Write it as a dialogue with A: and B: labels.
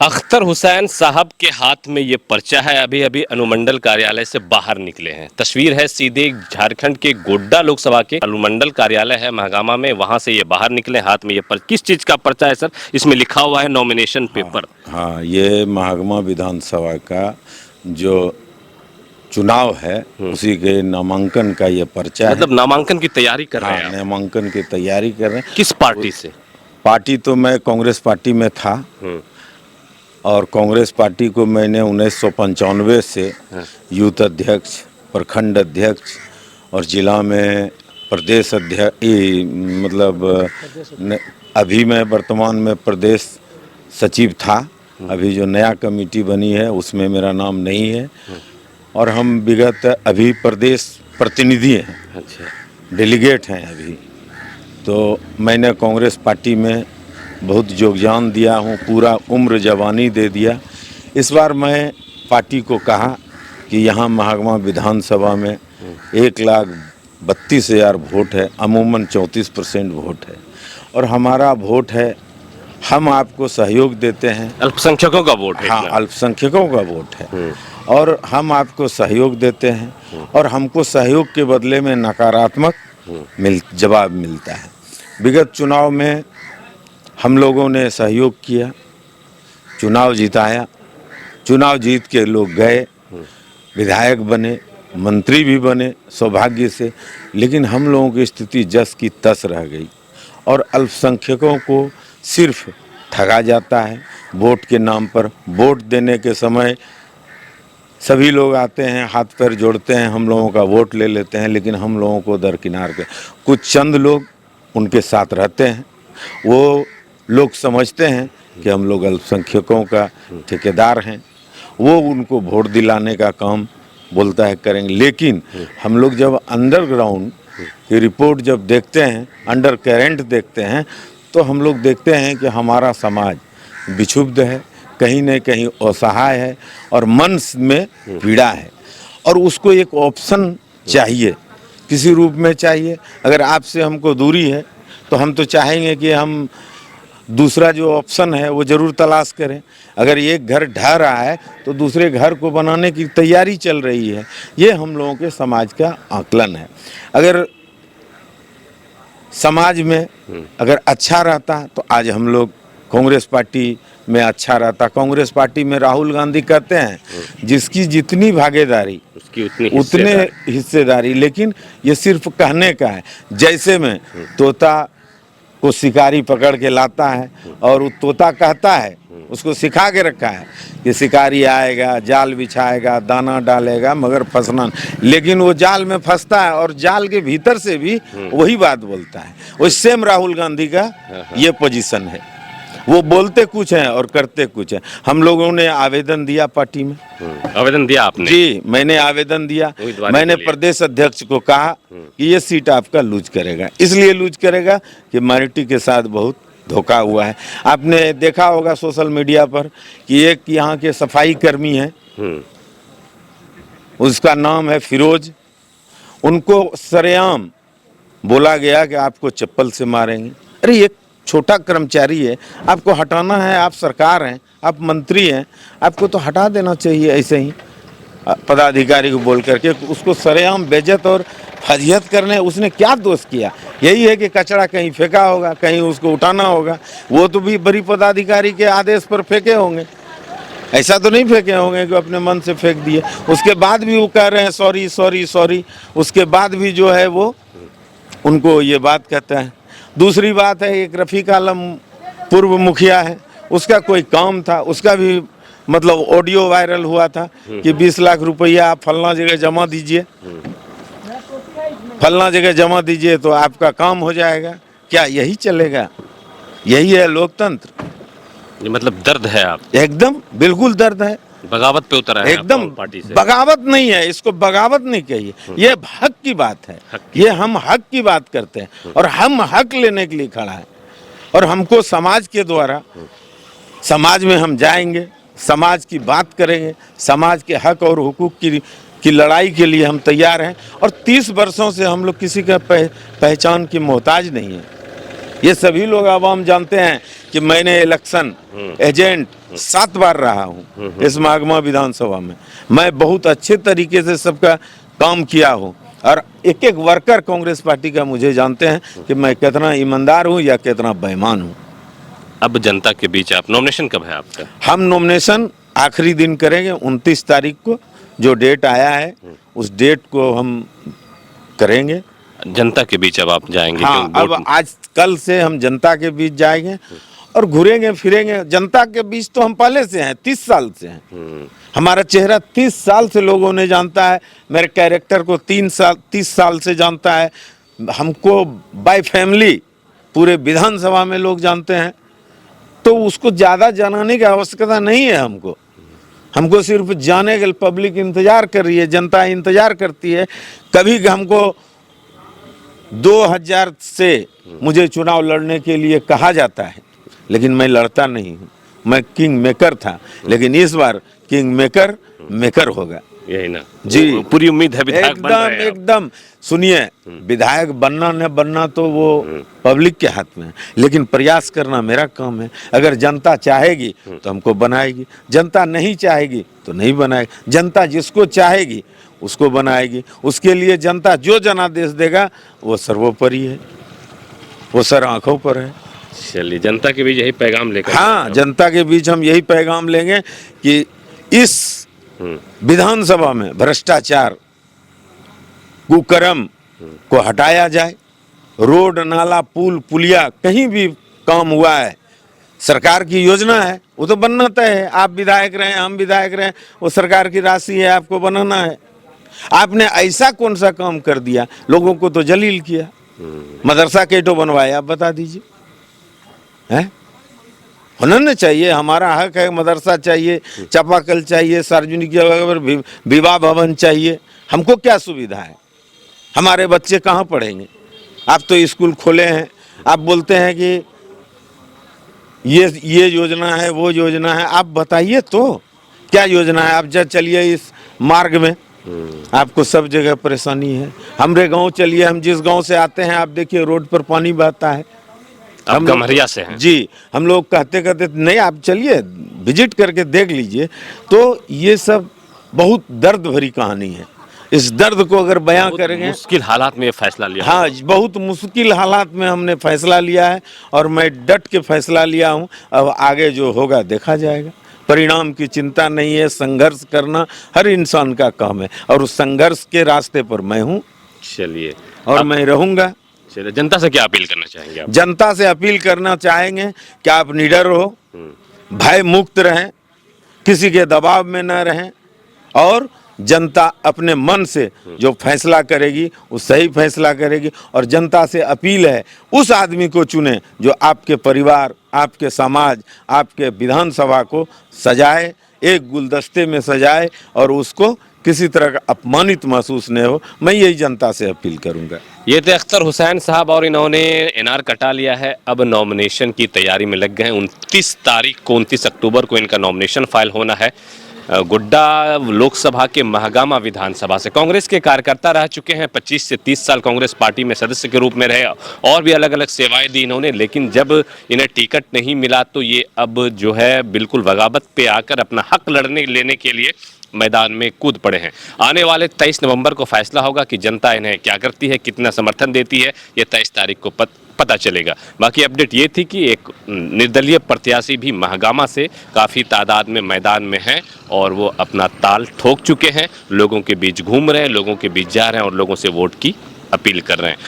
A: अख्तर हुसैन साहब के हाथ में ये पर्चा है। अभी अभी अनुमंडल कार्यालय से बाहर निकले हैं। तस्वीर है सीधे झारखंड के गोड्डा लोकसभा के अनुमंडल कार्यालय है महागामा में, वहां से ये बाहर निकले। हाथ में ये किस चीज का पर्चा है सर? इसमें लिखा हुआ है नॉमिनेशन पेपर।
B: हाँ, ये महागामा विधानसभा का जो चुनाव है उसी के नामांकन का ये पर्चा
A: मतलब नामांकन की तैयारी कर रहे हैं
B: हाँ,
A: आप?
B: नामांकन की तैयारी कर रहे हैं।
A: किस पार्टी से?
B: पार्टी तो मैं कांग्रेस पार्टी में था और कांग्रेस पार्टी को मैंने 1995 से यूथ अध्यक्ष, प्रखंड अध्यक्ष और जिला में प्रदेश अध्यक्ष, अभी मैं वर्तमान में प्रदेश सचिव था। अभी जो नया कमेटी बनी है उसमें मेरा नाम नहीं है और हम विगत अभी प्रदेश प्रतिनिधि हैं।
A: अच्छा,
B: डेलीगेट हैं अभी। तो मैंने कांग्रेस पार्टी में बहुत योगदान दिया हूँ, पूरा उम्र जवानी दे दिया। इस बार मैं पार्टी को कहा कि यहाँ महागामा विधानसभा में 1,32,000 वोट है, अमूमन 34% वोट है और हमारा वोट है, हम आपको सहयोग देते हैं।
A: अल्पसंख्यकों का वोट है?
B: हाँ, अल्पसंख्यकों का वोट है और हम आपको सहयोग देते हैं और हमको सहयोग के बदले में नकारात्मक जवाब मिलता है। विगत चुनाव में हम लोगों ने सहयोग किया, चुनाव जिताया, चुनाव जीत के लोग गए, विधायक बने, मंत्री भी बने सौभाग्य से, लेकिन हम लोगों की स्थिति जस की तस रह गई और अल्पसंख्यकों को सिर्फ ठगा जाता है वोट के नाम पर। वोट देने के समय सभी लोग आते हैं, हाथ पैर जोड़ते हैं, हम लोगों का वोट ले लेते हैं, लेकिन हम लोगों को दरकिनार कर कुछ चंद लोग उनके साथ रहते हैं। वो लोग समझते हैं कि हम लोग अल्पसंख्यकों का ठेकेदार हैं, वो उनको वोट दिलाने का काम बोलता है करेंगे। लेकिन हम लोग जब अंडरग्राउंड की रिपोर्ट जब देखते हैं, अंडर करेंट देखते हैं, तो हम लोग देखते हैं कि हमारा समाज विक्षुब्ध है, कहीं न कहीं असहाय है और मन में पीड़ा है और उसको एक ऑप्शन चाहिए, किसी रूप में चाहिए। अगर आपसे हमको दूरी है तो हम तो चाहेंगे कि हम दूसरा जो ऑप्शन है वो ज़रूर तलाश करें। अगर एक घर ढह रहा है तो दूसरे घर को बनाने की तैयारी चल रही है। ये हम लोगों के समाज का आकलन है। अगर समाज में अगर अच्छा रहता तो आज हम लोग कांग्रेस पार्टी में अच्छा रहता। कांग्रेस पार्टी में राहुल गांधी कहते हैं जिसकी जितनी भागीदारी
A: उसकी
B: उतने हिस्सेदारी, लेकिन ये सिर्फ कहने का है। जैसे में तोता को शिकारी पकड़ के लाता है और वो तोता कहता है, उसको सिखा के रखा है कि शिकारी आएगा, जाल बिछाएगा, दाना डालेगा, मगर फंसना, लेकिन वो जाल में फंसता है और जाल के भीतर से भी वही बात बोलता है। वो सेम राहुल गांधी का ये पोजीशन है, वो बोलते कुछ हैं और करते कुछ हैं। हम लोगों ने आवेदन दिया पार्टी में।
A: आवेदन दिया आपने?
B: जी, मैंने आवेदन दिया। मैंने प्रदेश अध्यक्ष को कहा कि ये सीट आपका लूज करेगा, इसलिए लूज करेगा कि माइनॉरिटी के साथ बहुत धोखा हुआ है। आपने देखा होगा सोशल मीडिया पर कि एक यहाँ के सफाई कर्मी हैं, उसका नाम है फिरोज। उनको सरेआम बोला गया कि आपको चप्पल से मारेंगे। अरे एक छोटा कर्मचारी है, आपको हटाना है, आप सरकार हैं, आप मंत्री हैं, आपको तो हटा देना चाहिए ऐसे ही पदाधिकारी को बोल करके। उसको सरेआम बेइज्जत और फजीहत करने, उसने क्या दोष किया? यही है कि कचरा कहीं फेंका होगा, कहीं उसको उठाना होगा, वो तो भी बड़ी पदाधिकारी के आदेश पर फेंके होंगे, ऐसा तो नहीं फेंके होंगे कि अपने मन से फेंक दिए। उसके बाद भी वो कह रहे हैं सॉरी सॉरी सॉरी, उसके बाद भी जो है वो उनको ये बात कहता है। दूसरी बात है, एक रफ़ीक आलम पूर्व मुखिया है, उसका कोई काम था, उसका भी मतलब ऑडियो वायरल हुआ था कि 20 लाख रुपया आप फलना जगह जमा दीजिए, फलना जगह जमा दीजिए तो आपका काम हो जाएगा। क्या यही चलेगा? यही है लोकतंत्र?
A: ये मतलब दर्द है आप?
B: एकदम बिल्कुल दर्द है।
A: बगावत पे उतर है
B: एकदम
A: पार्टी से?
B: बगावत नहीं है, इसको बगावत नहीं कहिए, ये हक की बात है। ये हम हक की बात करते हैं और हम हक लेने के लिए खड़ा है और हमको समाज के द्वारा, समाज में हम जाएंगे, समाज की बात करेंगे, समाज के हक और हुकूक की लड़ाई के लिए हम तैयार हैं और 30 वर्षों से हम लोग किसी का पहचान की मोहताज नहीं है। ये सभी लोग आवाम जानते हैं कि मैंने इलेक्शन एजेंट 7 बार रहा हूँ इस महागमा विधानसभा में। मैं बहुत अच्छे तरीके से सबका काम किया हूँ और एक एक वर्कर कांग्रेस पार्टी का मुझे जानते हैं कि मैं कितना ईमानदार हूँ या कितना बेईमान हूँ।
A: अब जनता के बीच आप, नॉमिनेशन कब है आपका?
B: हम नॉमिनेशन आखिरी दिन करेंगे 29 तारीख को, जो डेट आया है उस डेट को हम करेंगे।
A: जनता के बीच अब आप जाएंगे?
B: हाँ,
A: क्यों
B: अब आज कल से हम जनता के बीच जाएंगे और घूरेंगे फिरेंगे। जनता के बीच तो हम पहले से हैं, 30 साल से हैं। हमारा चेहरा 30 साल से लोगों ने जानता है, मेरे कैरेक्टर को 30 साल से जानता है, हमको बाय फैमिली पूरे विधानसभा में लोग जानते हैं। तो उसको ज़्यादा जनाने की आवश्यकता नहीं है हमको सिर्फ जाने के लिए पब्लिक इंतजार कर रही है, जनता इंतजार करती है। कभी हमको 2000 से मुझे चुनाव लड़ने के लिए कहा जाता है, लेकिन मैं लड़ता नहीं हूँ। मैं किंग मेकर था, लेकिन इस बार किंग मेकर होगा।
A: यही ना
B: जी,
A: पूरी उम्मीद है विधायक बन रहे हैं आप।
B: एकदम। सुनिए, विधायक बनना न बनना तो वो पब्लिक के हाथ में है, लेकिन प्रयास करना मेरा काम है। अगर जनता चाहेगी तो हमको बनाएगी, जनता नहीं चाहेगी तो नहीं बनाएगी। जनता जिसको चाहेगी उसको बनाएगी। उसके लिए जनता जो जनादेश देगा वो सर्वोपरि है, वो सर आंखों पर है।
A: चलिए, जनता के बीच यही पैगाम लेकर,
B: हाँ, जनता के बीच हम यही पैगाम लेंगे कि इस विधानसभा में भ्रष्टाचार कुकर्म को हटाया जाए। रोड नाला पुल पुलिया कहीं भी काम हुआ है, सरकार की योजना है, वो तो बनना तय है। आप विधायक रहे, हम विधायक रहे, वो सरकार की राशि है, आपको बनाना है। आपने ऐसा कौन सा काम कर दिया, लोगों को तो जलील किया। मदरसा केटो बनवाया, आप बता दीजिए। हैं, होना चाहिए, हमारा हक है। मदरसा चाहिए, चापाकल चाहिए, सार्वजनिक जगह पर विवाह भवन चाहिए। हमको क्या सुविधा है? हमारे बच्चे कहाँ पढ़ेंगे? आप तो स्कूल खोले हैं, आप बोलते हैं कि ये योजना है, वो योजना है। आप बताइए तो क्या योजना है? आप जब चलिए इस मार्ग में, आपको सब जगह परेशानी है। हमारे गांव चलिए, हम जिस गांव से आते हैं, आप देखिए रोड पर पानी बहता है।
A: हम गम्हरिया से हैं
B: जी। हम लोग कहते नहीं, आप चलिए विजिट करके देख लीजिए। तो ये सब बहुत दर्द भरी कहानी है। इस दर्द को अगर बयां करेंगे,
A: मुश्किल हालात में ये फैसला लिया।
B: हाँ, बहुत मुश्किल हालात में हमने फैसला लिया है और मैं डट के फैसला लिया हूँ। अब आगे जो होगा देखा जाएगा। परिणाम की चिंता नहीं है, संघर्ष करना हर इंसान का काम है और उस संघर्ष के रास्ते पर मैं हूँ।
A: चलिए,
B: और मैं रहूँगा।
A: चलिए, जनता से क्या अपील करना चाहेंगे आप?
B: जनता से अपील करना चाहेंगे कि आप निडर हो, भय मुक्त रहें, किसी के दबाव में न रहें और जनता अपने मन से जो फैसला करेगी वो सही फैसला करेगी। और जनता से अपील है, उस आदमी को चुने जो आपके परिवार, आपके समाज, आपके विधानसभा को सजाए, एक गुलदस्ते में सजाए और उसको किसी तरह का अपमानित महसूस नहीं हो। मैं यही जनता से अपील करूंगा।
A: ये थे अख्तर हुसैन साहब और इन्होंने एनआर कटा लिया है। अब नॉमिनेशन की तैयारी में लग गए हैं। 29 तारीख को, 29 अक्टूबर को इनका नॉमिनेशन फाइल होना है। गोड्डा लोकसभा के महागामा विधानसभा से कांग्रेस के कार्यकर्ता रह चुके हैं। 25 से 30 साल कांग्रेस पार्टी में सदस्य के रूप में रहे और भी अलग अलग सेवाएं दी इन्होंने। लेकिन जब इन्हें टिकट नहीं मिला तो ये अब जो है बिल्कुल बगावत पे आकर अपना हक लेने के लिए मैदान में कूद पड़े हैं। आने वाले 23 नवंबर को फैसला होगा कि जनता इन्हें क्या करती है, कितना समर्थन देती है। ये 23 तारीख को पता चलेगा। बाकी अपडेट ये थी कि एक निर्दलीय प्रत्याशी भी महागामा से काफ़ी तादाद में मैदान में हैं और वो अपना ताल ठोक चुके हैं। लोगों के बीच घूम रहे हैं, लोगों के बीच जा रहे हैं और लोगों से वोट की अपील कर रहे हैं।